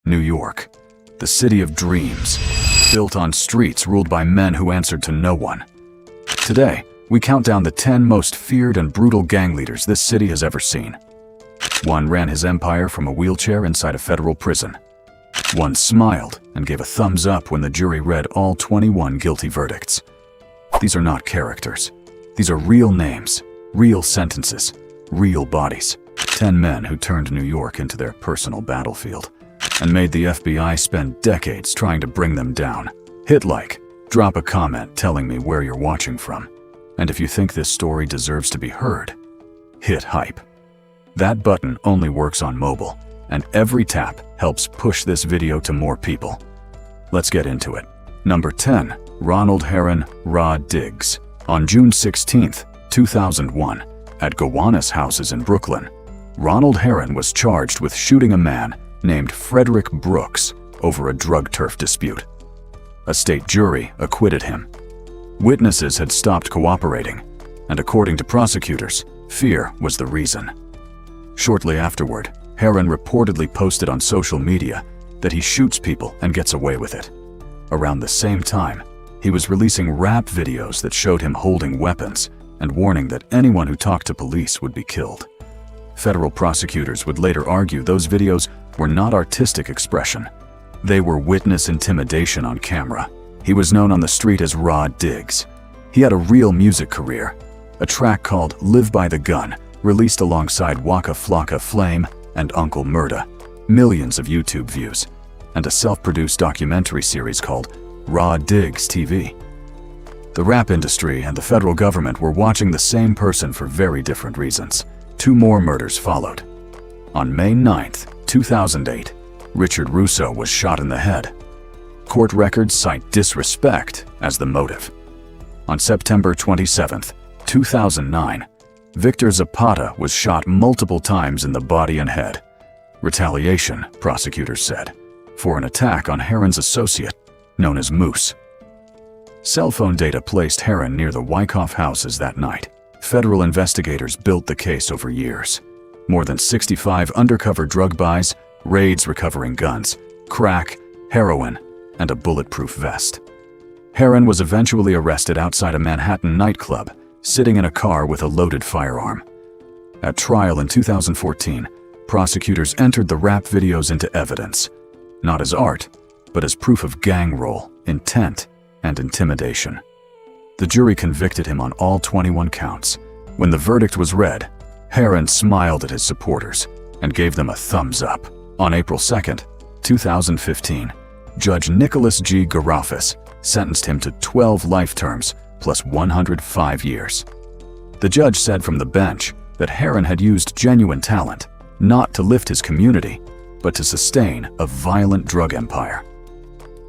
New York, the city of dreams, built on streets ruled by men who answered to no one. Today, we count down the 10 most feared and brutal gang leaders this city has ever seen. One ran his empire from a wheelchair inside a federal prison. One smiled and gave a thumbs up when the jury read all 21 guilty verdicts. These are not characters. These are real names, real sentences, real bodies. 10 men who turned New York into their personal battlefield and made the FBI spend decades trying to bring them down. Hit like, drop a comment telling me where you're watching from. And if you think this story deserves to be heard, hit hype. That button only works on mobile, and every tap helps push this video to more people. Let's get into it. Number 10. Ronald Herron, Rudaj. On June 16, 2001, at Gowanus houses in Brooklyn, Ronald Herron was charged with shooting a man named Frederick Brooks over a drug turf dispute. A state jury acquitted him. Witnesses had stopped cooperating, and according to prosecutors, fear was the reason. Shortly afterward, Herron reportedly posted on social media that he shoots people and gets away with it. Around the same time, he was releasing rap videos that showed him holding weapons and warning that anyone who talked to police would be killed. Federal prosecutors would later argue those videos were not artistic expression. They were witness intimidation on camera. He was known on the street as Rudaj. He had a real music career. A track called Live by the Gun, released alongside Waka Flocka Flame and Uncle Murda, millions of YouTube views, and a self-produced documentary series called Rudaj TV. The rap industry and the federal government were watching the same person for very different reasons. 2 more murders followed. On May 9, 2008, Richard Russo was shot in the head. Court records cite disrespect as the motive. On September 27, 2009, Victor Zapata was shot multiple times in the body and head. Retaliation, prosecutors said, for an attack on Herron's associate, known as Moose. Cell phone data placed Herron near the Wyckoff houses that night. Federal investigators built the case over years. More than 65 undercover drug buys, raids recovering guns, crack, heroin, and a bulletproof vest. Herron was eventually arrested outside a Manhattan nightclub, sitting in a car with a loaded firearm. At trial in 2014, prosecutors entered the rap videos into evidence, not as art, but as proof of gang role, intent, and intimidation. The jury convicted him on all 21 counts. When the verdict was read, Herron smiled at his supporters and gave them a thumbs up. On April 2, 2015, Judge Nicholas G. Garofis sentenced him to 12 life terms plus 105 years. The judge said from the bench that Herron had used genuine talent, not to lift his community, but to sustain a violent drug empire.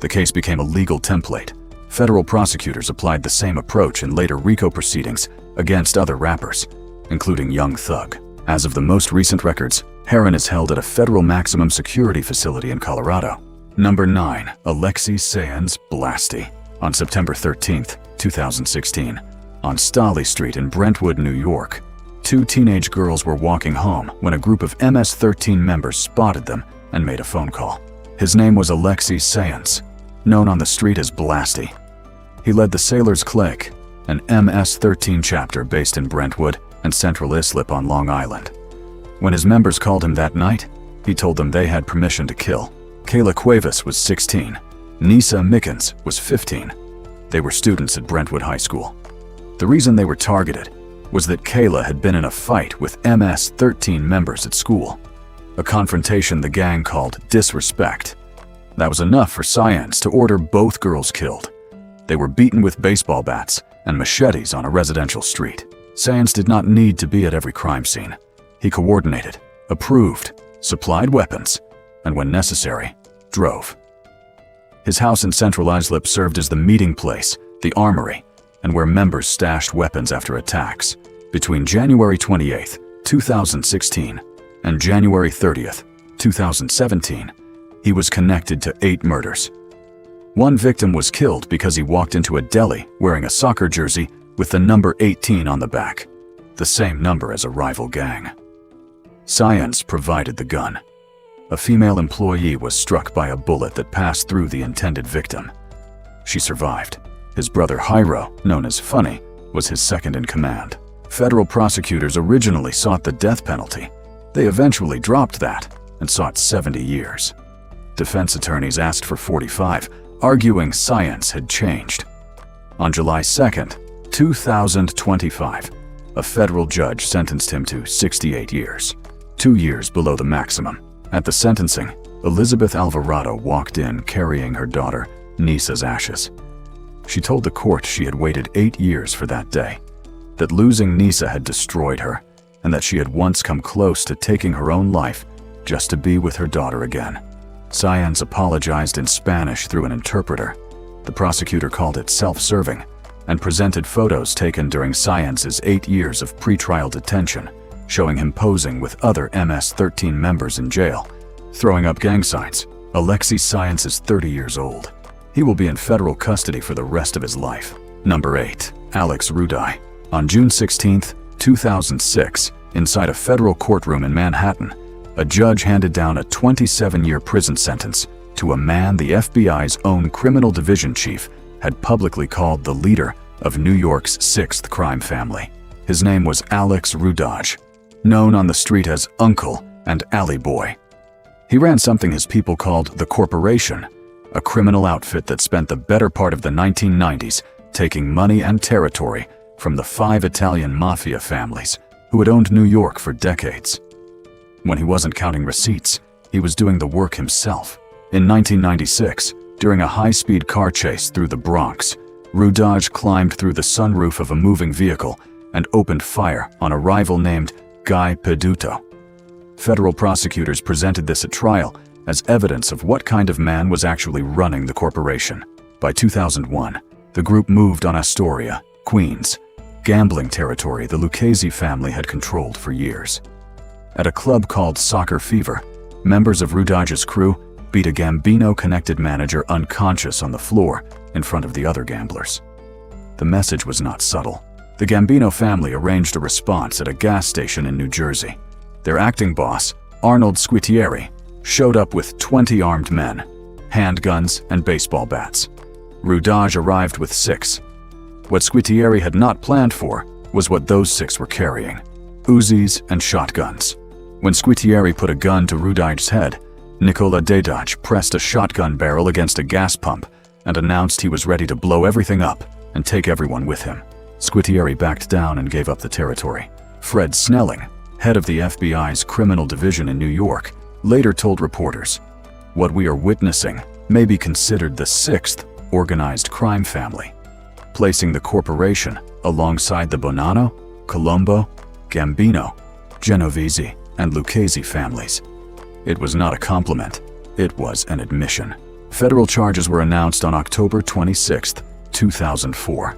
The case became a legal template. Federal prosecutors applied the same approach in later RICO proceedings against other rappers, including Young Thug. As of the most recent records, Herron is held at a federal maximum security facility in Colorado. Number 9. Alexi Saenz, Blasty. On September 13, 2016, on Stolly Street in Brentwood, New York, 2 teenage girls were walking home when a group of MS-13 members spotted them and made a phone call. His name was Alexi Saenz, known on the street as Blasty. He led the Sailors Clique, an MS-13 chapter based in Brentwood and Central Islip on Long Island. When his members called him that night, he told them they had permission to kill. Kayla Cuevas was 16. Nisa Mickens was 15. They were students at Brentwood High School. The reason they were targeted was that Kayla had been in a fight with MS-13 members at school, a confrontation the gang called disrespect. That was enough for Saenz to order both girls killed. They were beaten with baseball bats and machetes on a residential street. Saenz did not need to be at every crime scene. He coordinated, approved, supplied weapons, and when necessary, drove. His house in Central Islip served as the meeting place, the armory, and where members stashed weapons after attacks. Between January 28, 2016 and January 30, 2017, he was connected to 8 murders. One victim was killed because he walked into a deli wearing a soccer jersey with the number 18 on the back, the same number as a rival gang. Saenz provided the gun. a female employee was struck by a bullet that passed through the intended victim. She survived. His brother Jairo, known as Funny, was his second in command. Federal prosecutors originally sought the death penalty. They eventually dropped that and sought 70 years. Defense attorneys asked for 45, arguing Saenz had changed. On July 2nd, 2025, a federal judge sentenced him to 68 years, 2 years below the maximum. At the sentencing, Elizabeth Alvarado walked in carrying her daughter, Nisa's ashes. She told the court she had waited 8 years for that day, that losing Nisa had destroyed her, and that she had once come close to taking her own life just to be with her daughter again. Saenz apologized in Spanish through an interpreter. The prosecutor called it self-serving and presented photos taken during Saenz's 8 years of pretrial detention, showing him posing with other MS-13 members in jail, throwing up gang signs. Alexi Saenz is 30 years old. He will be in federal custody for the rest of his life. Number 8. Alex Rudaj. On June 16, 2006, inside a federal courtroom in Manhattan, a judge handed down a 27-year prison sentence to a man the FBI's own criminal division chief had publicly called the leader of New York's 6th crime family. His name was Alex Rudaj, known on the street as Uncle and Allie Boy. He ran something his people called the Corporation, a criminal outfit that spent the better part of the 1990s taking money and territory from the 5 Italian Mafia families who had owned New York for decades. When he wasn't counting receipts, he was doing the work himself. In 1996, during a high-speed car chase through the Bronx, Rudaj climbed through the sunroof of a moving vehicle and opened fire on a rival named Guy Peduto. Federal prosecutors presented this at trial as evidence of what kind of man was actually running the corporation. By 2001, the group moved on Astoria, Queens, gambling territory the Lucchese family had controlled for years. At a club called Soccer Fever, members of Rudaj's crew beat a Gambino-connected manager unconscious on the floor in front of the other gamblers. The message was not subtle. The Gambino family arranged a response at a gas station in New Jersey. Their acting boss, Arnold Squitieri, showed up with 20 armed men, handguns, and baseball bats. Rudaj arrived with 6. What Squitieri had not planned for was what those 6 were carrying: Uzis and shotguns. When Squitieri put a gun to Rudaj's head, Nicola Dedaj pressed a shotgun barrel against a gas pump and announced he was ready to blow everything up and take everyone with him. Squitieri backed down and gave up the territory. Fred Snelling, head of the FBI's criminal division in New York, later told reporters, "What we are witnessing may be considered the 6th organized crime family, placing the corporation alongside the Bonanno, Colombo, Gambino, Genovese, and Lucchese families." It was not a compliment, it was an admission. Federal charges were announced on October 26, 2004.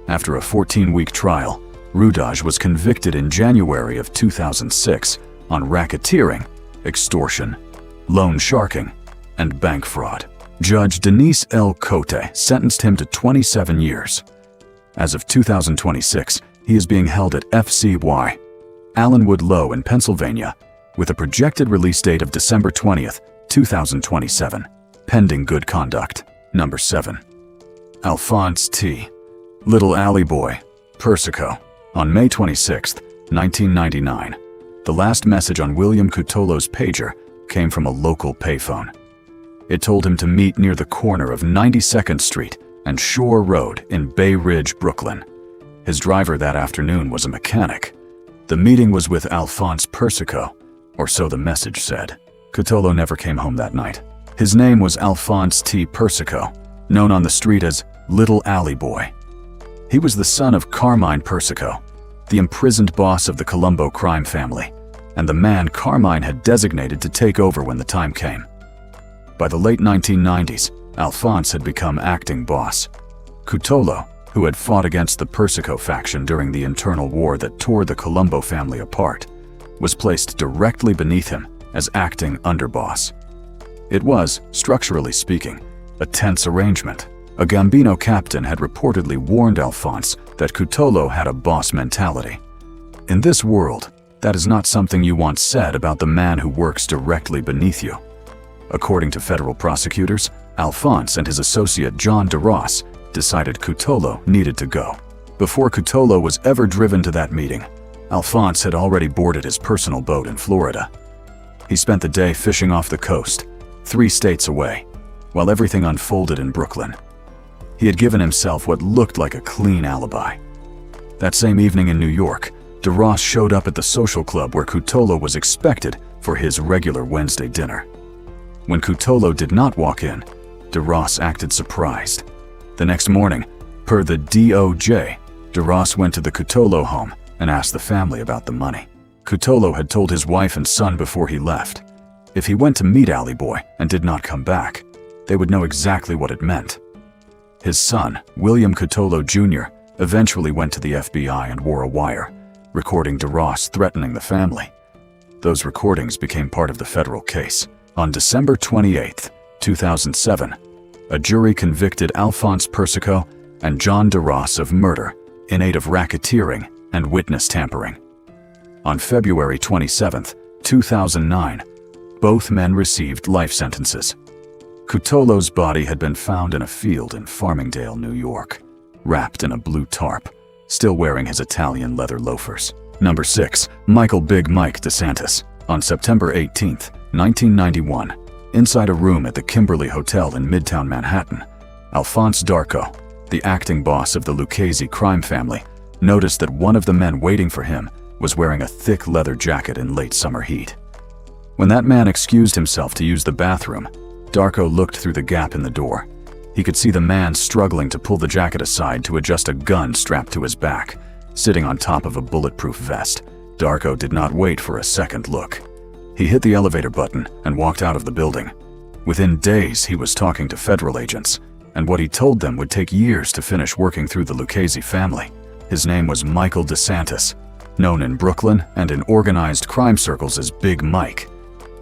After a 14-week trial, Rudaj was convicted in January of 2006 on racketeering, extortion, loan sharking, and bank fraud. Judge Denise L. Cote sentenced him to 27 years. As of 2026, he is being held at FCY Allenwood Low in Pennsylvania, with a projected release date of December 20, 2027, pending good conduct. Number 7. Alphonse T. Little Allie Boy, Persico. On May 26, 1999, the last message on William Cutolo's pager came from a local payphone. It told him to meet near the corner of 92nd Street and Shore Road in Bay Ridge, Brooklyn. His driver that afternoon was a mechanic. The meeting was with Alphonse Persico, or so the message said. Cutolo never came home that night. His name was Alphonse T. Persico, known on the street as Little Allie Boy. He was the son of Carmine Persico, the imprisoned boss of the Colombo crime family, and the man Carmine had designated to take over when the time came. By the late 1990s, Alphonse had become acting boss. Cutolo, who had fought against the Persico faction during the internal war that tore the Colombo family apart, was placed directly beneath him as acting underboss. It was, structurally speaking, a tense arrangement. A Gambino captain had reportedly warned Alphonse that Cutolo had a boss mentality. In this world, That is not something you want said about the man who works directly beneath you. According to federal prosecutors, Alphonse and his associate John DeRoss decided Cutolo needed to go. Before Cutolo was ever driven to that meeting, Alphonse had already boarded his personal boat in Florida. He spent the day fishing off the coast, 3 states away, while everything unfolded in Brooklyn. He had given himself what looked like a clean alibi. That same evening in New York, DeRoss showed up at the social club where Cutolo was expected for his regular Wednesday dinner. When Cutolo did not walk in, DeRoss acted surprised. The next morning, per the DOJ, DeRoss went to the Cutolo home and asked the family about the money. Cutolo had told his wife and son before he left, if he went to meet Allie Boy and did not come back, they would know exactly what it meant. His son, William Cutolo Jr., eventually went to the FBI and wore a wire, recording DeRoss threatening the family. Those recordings became part of the federal case. On December 28, 2007, a jury convicted Alphonse Persico and John DeRoss of murder in aid of racketeering and witness tampering. On February 27, 2009, both men received life sentences. Cutolo's body had been found in a field in Farmingdale, New York, wrapped in a blue tarp, still wearing his Italian leather loafers. Number 6. Michael Big Mike DeSantis. On September 18, 1991, inside a room at the Kimberly Hotel in Midtown Manhattan, Alphonse Darko, the acting boss of the Lucchese crime family, noticed that one of the men waiting for him was wearing a thick leather jacket in late summer heat. When that man excused himself to use the bathroom, Darko looked through the gap in the door. He could see the man struggling to pull the jacket aside to adjust a gun strapped to his back, sitting on top of a bulletproof vest. Darko did not wait for a second look. He hit the elevator button and walked out of the building. Within days, he was talking to federal agents, and what he told them would take years to finish working through the Lucchese family. His name was Michael DeSantis, known in Brooklyn and in organized crime circles as Big Mike.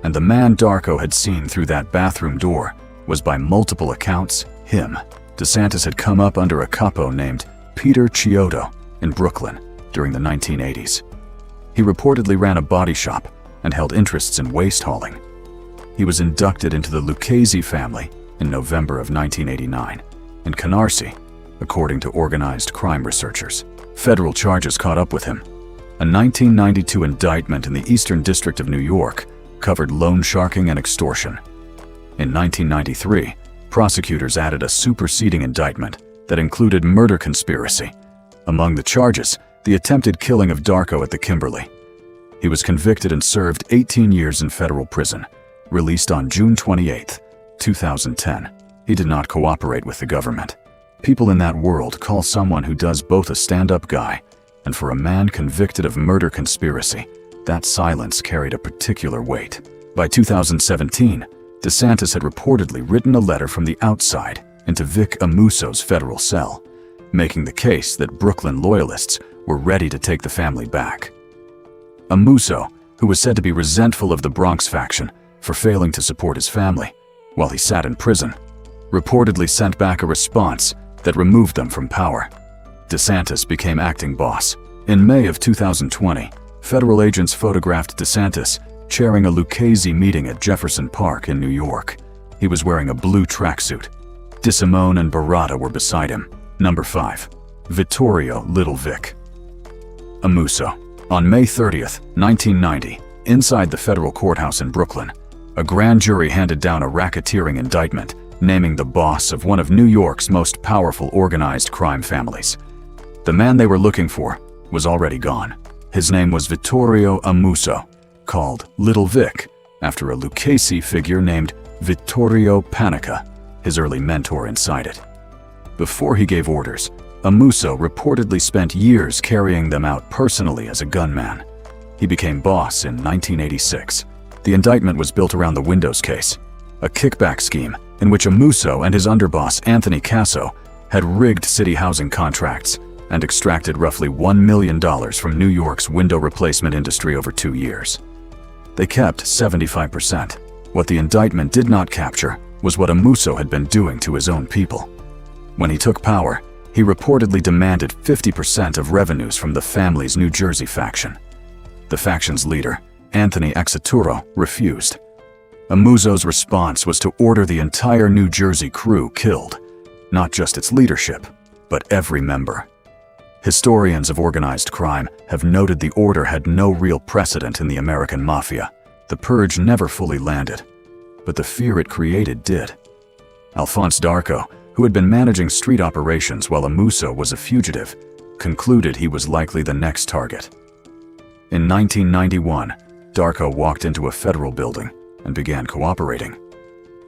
And the man Darko had seen through that bathroom door was, by multiple accounts, him. DeSantis had come up under a capo named Peter Chiodo in Brooklyn during the 1980s. He reportedly ran a body shop and held interests in waste hauling. He was inducted into the Lucchese family in November of 1989 in Canarsie, according to organized crime researchers. Federal charges caught up with him. A 1992 indictment in the Eastern District of New York covered loan sharking and extortion. In 1993, prosecutors added a superseding indictment that included murder conspiracy. Among the charges, the attempted killing of Darko at the Kimberly. He was convicted and served 18 years in federal prison, released on June 28, 2010. He did not cooperate with the government. People in that world call someone who does both a stand-up guy, and for a man convicted of murder conspiracy, that silence carried a particular weight. By 2017, DeSantis had reportedly written a letter from the outside into Vic Amuso's federal cell, making the case that Brooklyn loyalists were ready to take the family back. Amuso, who was said to be resentful of the Bronx faction for failing to support his family while he sat in prison, reportedly sent back a response that removed them from power. DeSantis became acting boss. In May of 2020, federal agents photographed DeSantis chairing a Lucchese meeting at Jefferson Park in New York. He was wearing a blue tracksuit. DeSimone and Barada were beside him. Number 5. Vittorio Little Vic. Amuso. On May 30th, 1990, inside the federal courthouse in Brooklyn, a grand jury handed down a racketeering indictment naming the boss of one of New York's most powerful organized crime families. The man they were looking for was already gone. His name was Vittorio Amuso, called Little Vic, after a Lucchese figure named Vittorio Panica, his early mentor inside it. Before he gave orders, Amuso reportedly spent years carrying them out personally as a gunman. He became boss in 1986. The indictment was built around the Windows case, a kickback scheme in which Amuso and his underboss Anthony Casso had rigged city housing contracts and extracted roughly $1 million from New York's window replacement industry over 2 years. They kept 75%. What the indictment did not capture was what Amuso had been doing to his own people. When he took power, he reportedly demanded 50% of revenues from the family's New Jersey faction. The faction's leader, Anthony Exaturo, refused. Amuso's response was to order the entire New Jersey crew killed, not just its leadership, but every member. Historians of organized crime have noted the order had no real precedent in the American Mafia. The purge never fully landed, but the fear it created did. Alphonse Darko, who had been managing street operations while Amuso was a fugitive, concluded he was likely the next target. In 1991, Darko walked into a federal building and began cooperating.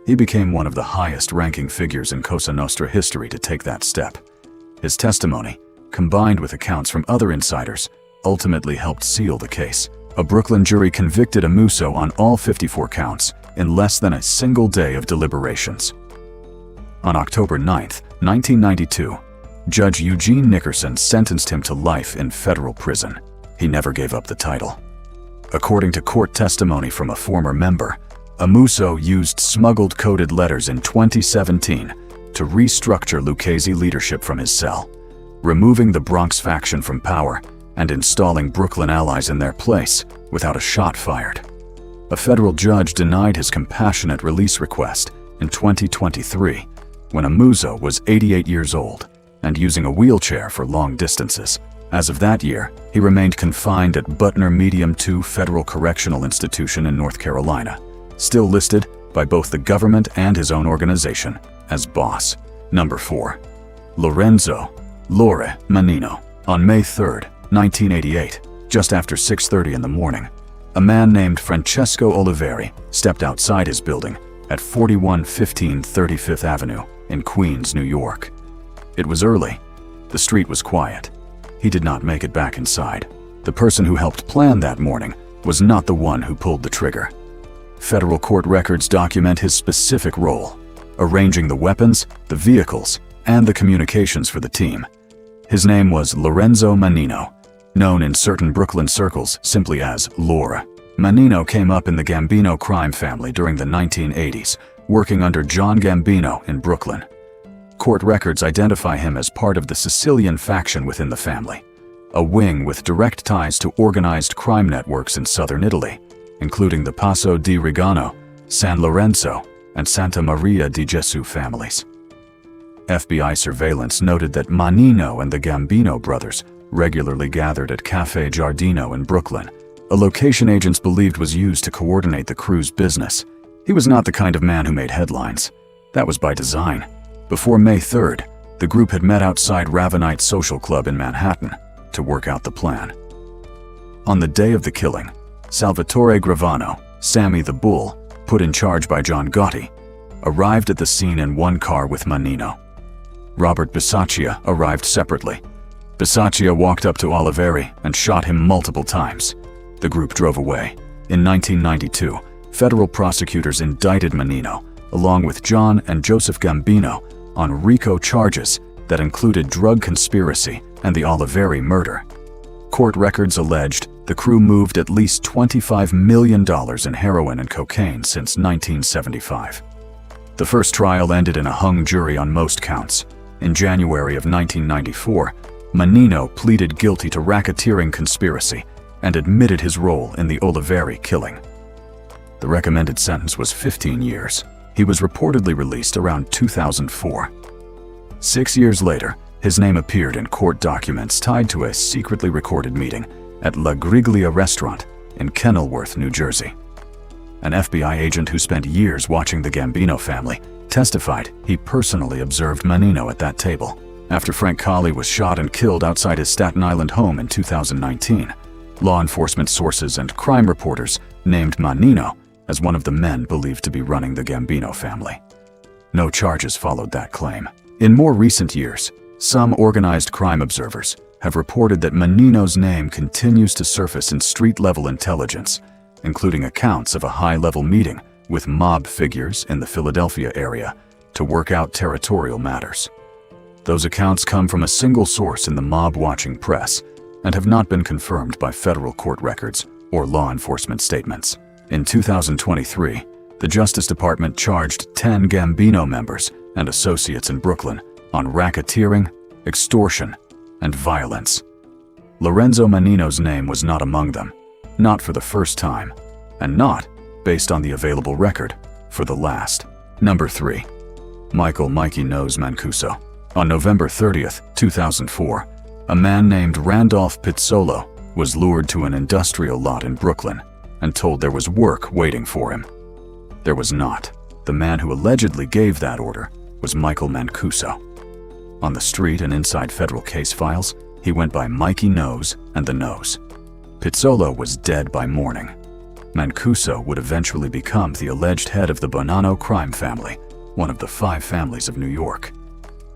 He became one of the highest-ranking figures in Cosa Nostra history to take that step. His testimony, combined with accounts from other insiders, ultimately helped seal the case. A Brooklyn jury convicted Amuso on all 54 counts in less than a single day of deliberations. On October 9, 1992, Judge Eugene Nickerson sentenced him to life in federal prison. He never gave up the title. According to court testimony from a former member, Amuso used smuggled coded letters in 2017 to restructure Lucchese leadership from his cell, removing the Bronx faction from power and installing Brooklyn allies in their place without a shot fired. A federal judge denied his compassionate release request in 2023 when Amuso was 88 years old and using a wheelchair for long distances. As of that year, he remained confined at Butner Medium 2 Federal Correctional Institution in North Carolina, still listed by both the government and his own organization as boss. Number 4. Lorenzo Mannino. On May 3, 1988, just after 6:30 in the morning, a man named Francesco Oliveri stepped outside his building at 4115 35th Avenue in Queens, New York. It was early. The street was quiet. He did not make it back inside. The person who helped plan that morning was not the one who pulled the trigger. Federal court records document his specific role, arranging the weapons, the vehicles, and the communications for the team. His name was Lorenzo Mannino, known in certain Brooklyn circles simply as Laura. Mannino came up in the Gambino crime family during the 1980s, working under John Gambino in Brooklyn. Court records identify him as part of the Sicilian faction within the family, a wing with direct ties to organized crime networks in southern Italy, including the Passo di Rigano, San Lorenzo, and Santa Maria di Gesù families. FBI surveillance noted that Mannino and the Gambino brothers regularly gathered at Cafe Giardino in Brooklyn, a location agents believed was used to coordinate the crew's business. He was not the kind of man who made headlines. That was by design. Before May 3rd, the group had met outside Ravenite Social Club in Manhattan to work out the plan. On the day of the killing, Salvatore Gravano, Sammy the Bull, put in charge by John Gotti, arrived at the scene in one car with Mannino. Robert Bisaccia arrived separately. Bisaccia walked up to Oliveri and shot him multiple times. The group drove away. In 1992, federal prosecutors indicted Mannino, along with John and Joseph Gambino, on RICO charges that included drug conspiracy and the Oliveri murder. Court records alleged the crew moved at least $25 million in heroin and cocaine since 1975. The first trial ended in a hung jury on most counts. In January of 1994, Mannino pleaded guilty to racketeering conspiracy and admitted his role in the Oliveri killing. The recommended sentence was 15 years. He was reportedly released around 2004. 6 years later, his name appeared in court documents tied to a secretly recorded meeting at La Griglia restaurant in Kenilworth, New Jersey. An FBI agent who spent years watching the Gambino family testified he personally observed Mannino at that table. After Frank Colli was shot and killed outside his Staten Island home in 2019, law enforcement sources and crime reporters named Mannino as one of the men believed to be running the Gambino family. No charges followed that claim. In more recent years, some organized crime observers have reported that Mannino's name continues to surface in street-level intelligence, including accounts of a high-level meeting with mob figures in the Philadelphia area to work out territorial matters. Those accounts come from a single source in the mob-watching press and have not been confirmed by federal court records or law enforcement statements. In 2023, the Justice Department charged 10 Gambino members and associates in Brooklyn on racketeering, extortion, and violence. Lorenzo Mannino's name was not among them. not for the first time, and not, based on the available record, for the last. Number 3. Mikey Nose Mancuso. On November 30th, 2004, a man named Randolph Pizzolo was lured to an industrial lot in Brooklyn and told there was work waiting for him. There was not. The man who allegedly gave that order was Michael Mancuso. On the street and inside federal case files, he went by Mikey Nose and the Nose. Pizzolo was dead by morning. Mancuso would eventually become the alleged head of the Bonanno crime family, one of the 5 families of New York.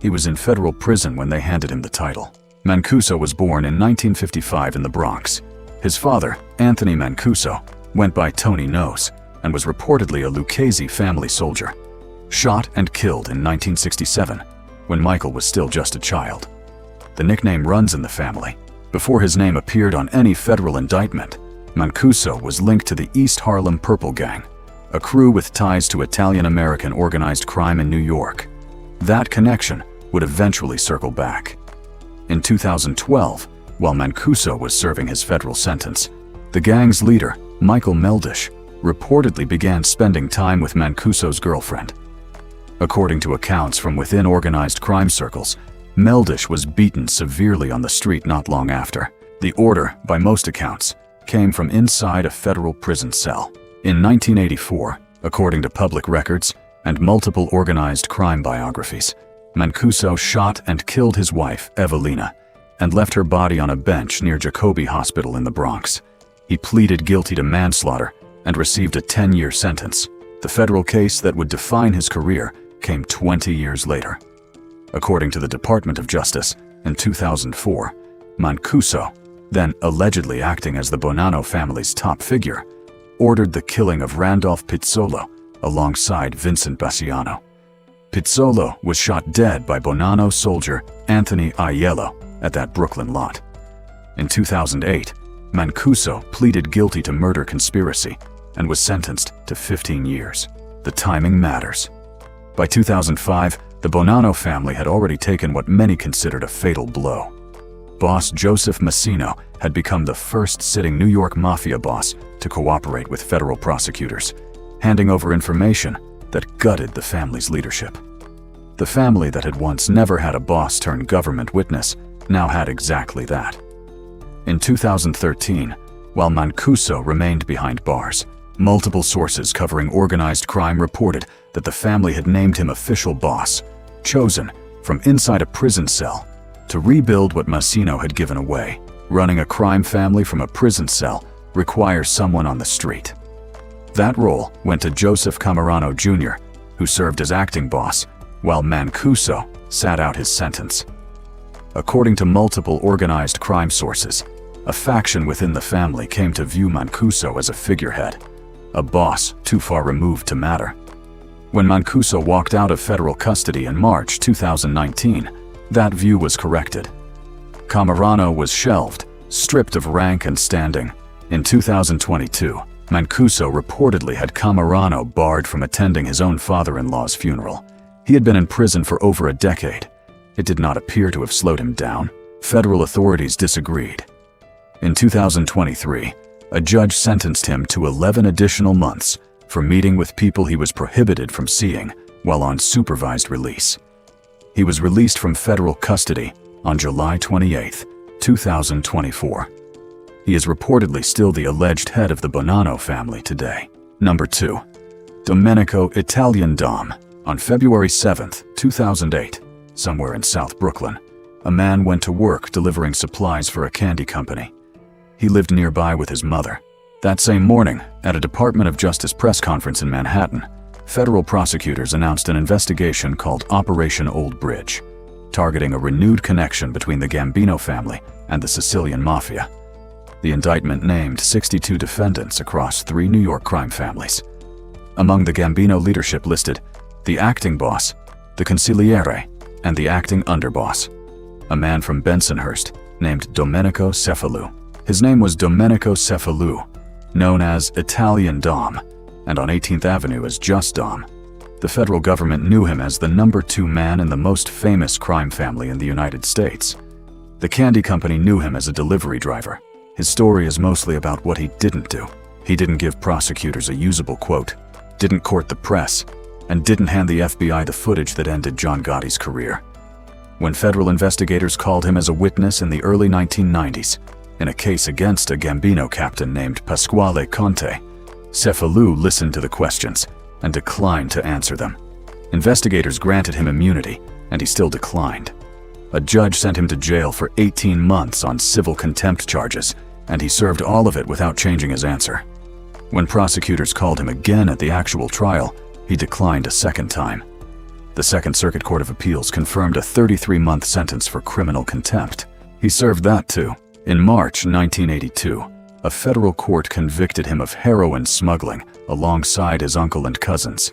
He was in federal prison when they handed him the title. Mancuso was born in 1955 in the Bronx. His father, Anthony Mancuso, went by Tony Nose and was reportedly a Lucchese family soldier, shot and killed in 1967 when Michael was still just a child. The nickname runs in the family. Before his name appeared on any federal indictment, Mancuso was linked to the East Harlem Purple Gang, a crew with ties to Italian-American organized crime in New York. That connection would eventually circle back. In 2012, while Mancuso was serving his federal sentence, the gang's leader, Michael Meldish, reportedly began spending time with Mancuso's girlfriend. According to accounts from within organized crime circles, Meldish was beaten severely on the street not long after. The order, by most accounts, came from inside a federal prison cell. In 1984, according to public records and multiple organized crime biographies, Mancuso shot and killed his wife, Evelina, and left her body on a bench near Jacobi Hospital in the Bronx. He pleaded guilty to manslaughter and received a 10-year sentence. The federal case that would define his career came 20 years later. According to the Department of Justice, in 2004, Mancuso, then allegedly acting as the Bonanno family's top figure, ordered the killing of Randolph Pizzolo alongside Vincent Bassiano. Pizzolo was shot dead by Bonanno soldier Anthony Aiello at that Brooklyn lot. In 2008, Mancuso pleaded guilty to murder conspiracy and was sentenced to 15 years. The timing matters. By 2005, the Bonanno family had already taken what many considered a fatal blow. Boss Joseph Mannino had become the first sitting New York Mafia boss to cooperate with federal prosecutors, handing over information that gutted the family's leadership. The family that had once never had a boss-turned-government witness now had exactly that. In 2013, while Mancuso remained behind bars, multiple sources covering organized crime reported that the family had named him official boss, chosen from inside a prison cell to rebuild what Mannino had given away. Running a crime family from a prison cell requires someone on the street. That role went to Joseph Camarano Jr., who served as acting boss, while Mancuso sat out his sentence. According to multiple organized crime sources, a faction within the family came to view Mancuso as a figurehead, a boss too far removed to matter. When Mancuso walked out of federal custody in March 2019, that view was corrected. Camarano was shelved, stripped of rank and standing. In 2022, Mancuso reportedly had Camarano barred from attending his own father-in-law's funeral. He had been in prison for over a decade. It did not appear to have slowed him down. Federal authorities disagreed. In 2023, a judge sentenced him to 11 additional months for meeting with people he was prohibited from seeing while on supervised release. He was released from federal custody on July 28, 2024. He is reportedly still the alleged head of the Bonanno family today. Number 2. Domenico Italian Dom. On February 7, 2008, somewhere in South Brooklyn, a man went to work delivering supplies for a candy company. He lived nearby with his mother. That same morning, at a Department of Justice press conference in Manhattan, federal prosecutors announced an investigation called Operation Old Bridge, targeting a renewed connection between the Gambino family and the Sicilian Mafia. The indictment named 62 defendants across 3 New York crime families. Among the Gambino leadership listed the acting boss, the consigliere, and the acting underboss, a man from Bensonhurst named Domenico Cefalù. His name was Domenico Cefalù, known as Italian Dom, and on 18th Avenue as Just Dom. The federal government knew him as the number 2 man in the most famous crime family in the United States. The candy company knew him as a delivery driver, His story is mostly about what he didn't do. He didn't give prosecutors a usable quote, didn't court the press, and didn't hand the FBI the footage that ended John Gotti's career. When federal investigators called him as a witness in the early 1990s, in a case against a Gambino captain named Pasquale Conte, Cefalù listened to the questions and declined to answer them. Investigators granted him immunity, and he still declined. A judge sent him to jail for 18 months on civil contempt charges, and he served all of it without changing his answer. When prosecutors called him again at the actual trial, he declined a second time. The Second Circuit Court of Appeals confirmed a 33-month sentence for criminal contempt. He served that too. In March 1982, a federal court convicted him of heroin smuggling alongside his uncle and cousins.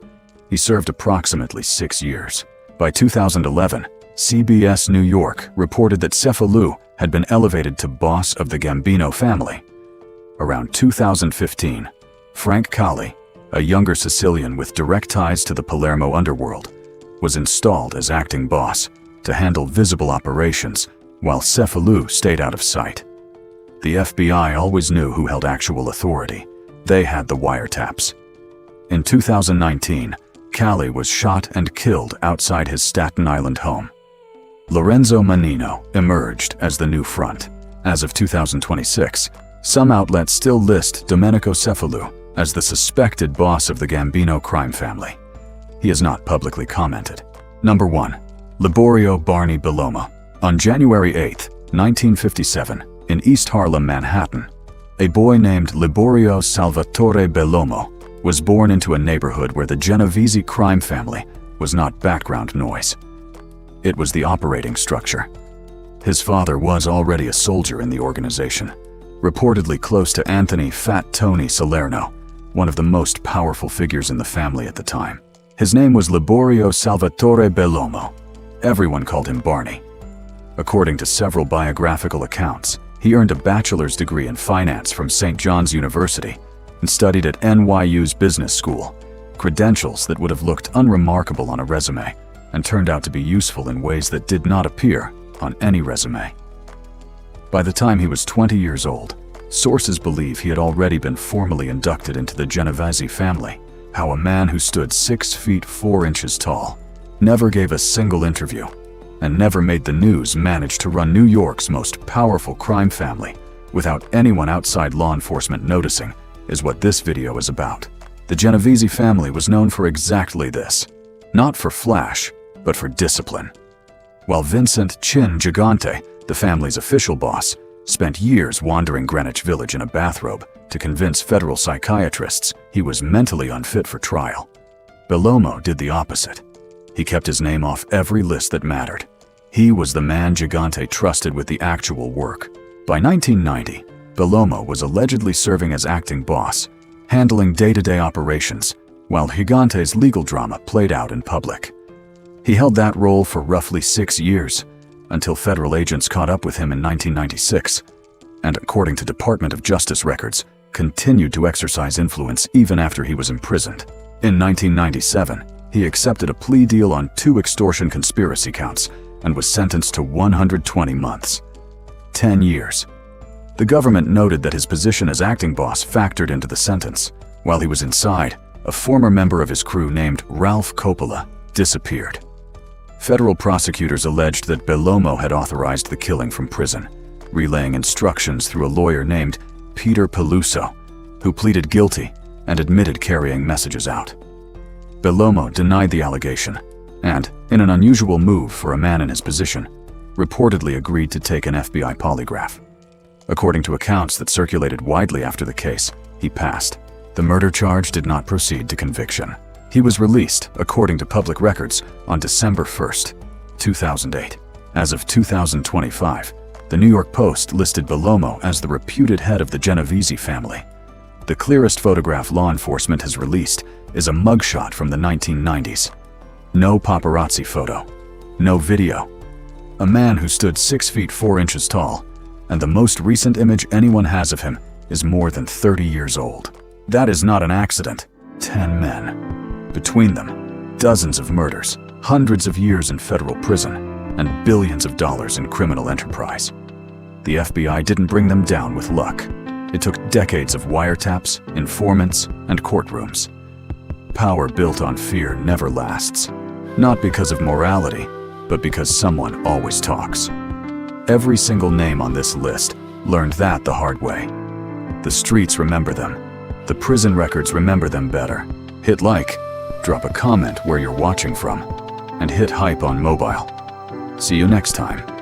He served approximately 6 years. By 2011, CBS New York reported that Cefalù had been elevated to boss of the Gambino family. Around 2015, Frank Colli, a younger Sicilian with direct ties to the Palermo underworld, was installed as acting boss to handle visible operations while Cefalù stayed out of sight. The FBI always knew who held actual authority. They had the wiretaps. In 2019, Colli was shot and killed outside his Staten Island home. Lorenzo Mannino emerged as the new front. As of 2026, some outlets still list Domenico Cefalù as the suspected boss of the Gambino crime family. He has not publicly commented. Number 1. Liborio Barney Bellomo. On January 8, 1957, in East Harlem, Manhattan, a boy named Liborio Salvatore Bellomo was born into a neighborhood where the Genovese crime family was not background noise. It was the operating structure. His father was already a soldier in the organization, reportedly close to Anthony "Fat Tony" Salerno, one of the most powerful figures in the family at the time. His name was Liborio Salvatore Bellomo. Everyone called him Barney. According to several biographical accounts, he earned a bachelor's degree in finance from St. John's University and studied at NYU's business school, credentials that would have looked unremarkable on a resume and turned out to be useful in ways that did not appear on any resume. By the time he was 20 years old, sources believe he had already been formally inducted into the Genovese family. How a man who stood 6 feet 4 inches tall, never gave a single interview, and never made the news managed to run New York's most powerful crime family without anyone outside law enforcement noticing is what this video is about. The Genovese family was known for exactly this. Not for flash, but for discipline. While Vincent "Chin" Gigante, the family's official boss, spent years wandering Greenwich Village in a bathrobe to convince federal psychiatrists he was mentally unfit for trial, Bellomo did the opposite. He kept his name off every list that mattered. He was the man Gigante trusted with the actual work. By 1990, Bellomo was allegedly serving as acting boss, handling day-to-day operations, while Gigante's legal drama played out in public. He held that role for roughly 6 years, until federal agents caught up with him in 1996, and according to Department of Justice records, continued to exercise influence even after he was imprisoned. In 1997, he accepted a plea deal on 2 extortion conspiracy counts and was sentenced to 120 months. 10 years. The government noted that his position as acting boss factored into the sentence. While he was inside, a former member of his crew named Ralph Coppola disappeared. Federal prosecutors alleged that Bellomo had authorized the killing from prison, relaying instructions through a lawyer named Peter Peluso, who pleaded guilty and admitted carrying messages out. Bellomo denied the allegation and, in an unusual move for a man in his position, reportedly agreed to take an FBI polygraph. According to accounts that circulated widely after the case, he passed. The murder charge did not proceed to conviction. He was released, according to public records, on December 1, 2008. As of 2025, the New York Post listed Bellomo as the reputed head of the Genovese family. The clearest photograph law enforcement has released is a mugshot from the 1990s. No paparazzi photo. No video. A man who stood 6 feet 4 inches tall, and the most recent image anyone has of him is more than 30 years old. That is not an accident. 10 men. Between them, dozens of murders, hundreds of years in federal prison, and billions of dollars in criminal enterprise. The FBI didn't bring them down with luck. It took decades of wiretaps, informants, and courtrooms. Power built on fear never lasts. Not because of morality, but because someone always talks. Every single name on this list learned that the hard way. The streets remember them. The prison records remember them better. Hit like, drop a comment where you're watching from, and hit hype on mobile. See you next time.